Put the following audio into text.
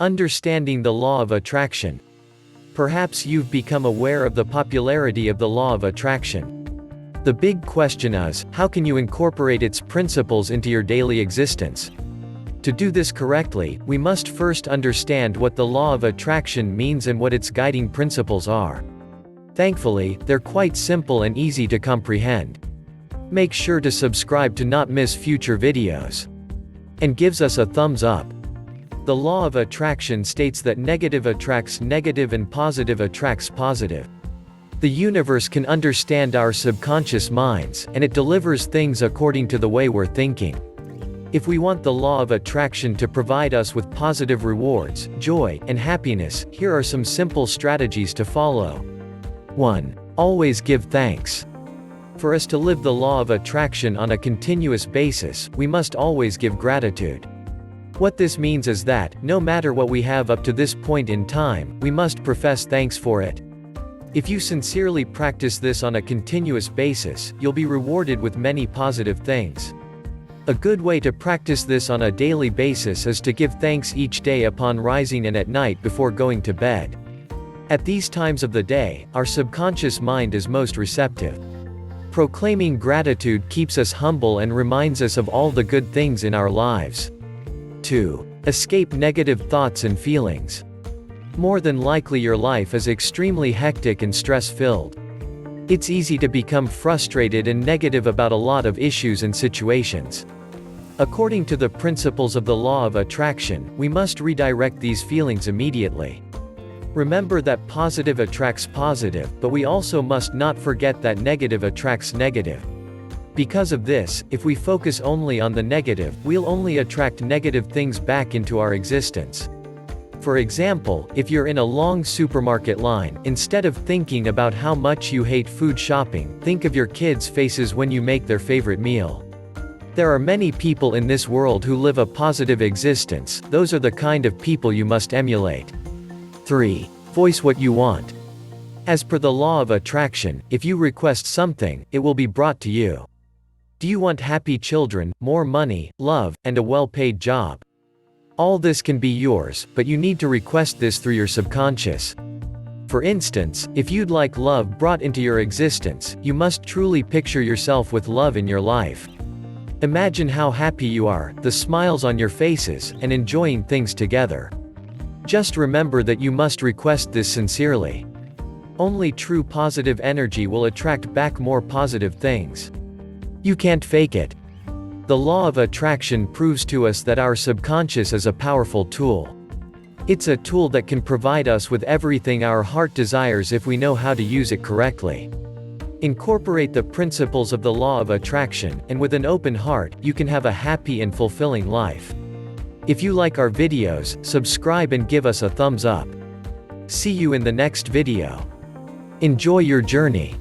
Understanding the law of attraction. Perhaps you've become aware of the popularity of the law of attraction. The big question is, how can you incorporate its principles into your daily existence? To do this correctly, we must first understand what the law of attraction means and what its guiding principles are. Thankfully, they're quite simple and easy to comprehend. Make sure to subscribe to not miss future videos. And gives us a thumbs up. The law of attraction states that negative attracts negative and positive attracts positive. The universe can understand our subconscious minds, and it delivers things according to the way we're thinking. If we want the law of attraction to provide us with positive rewards, joy, and happiness, here are some simple strategies to follow. 1. Always give thanks. For us to live the law of attraction on a continuous basis, we must always give gratitude. What this means is that, no matter what we have up to this point in time, we must profess thanks for it. If you sincerely practice this on a continuous basis, you'll be rewarded with many positive things. A good way to practice this on a daily basis is to give thanks each day upon rising and at night before going to bed. At these times of the day, our subconscious mind is most receptive. Proclaiming gratitude keeps us humble and reminds us of all the good things in our lives. 2. Escape negative thoughts and feelings. More than likely your life is extremely hectic and stress-filled. It's easy to become frustrated and negative about a lot of issues and situations. According to the principles of the law of attraction, we must redirect these feelings immediately. Remember that positive attracts positive, but we also must not forget that negative attracts negative. Because of this, if we focus only on the negative, we'll only attract negative things back into our existence. For example, if you're in a long supermarket line, instead of thinking about how much you hate food shopping, think of your kids' faces when you make their favorite meal. There are many people in this world who live a positive existence. Those are the kind of people you must emulate. 3. Voice what you want. As per the law of attraction, if you request something, it will be brought to you. Do you want happy children, more money, love, and a well-paid job? All this can be yours, but you need to request this through your subconscious. For instance, if you'd like love brought into your existence, you must truly picture yourself with love in your life. Imagine how happy you are, the smiles on your faces, and enjoying things together. Just remember that you must request this sincerely. Only true positive energy will attract back more positive things. You can't fake it. The law of attraction proves to us that our subconscious is a powerful tool. It's a tool that can provide us with everything our heart desires if we know how to use it correctly. Incorporate the principles of the law of attraction, and with an open heart, you can have a happy and fulfilling life. If you like our videos, subscribe and give us a thumbs up. See you in the next video. Enjoy your journey.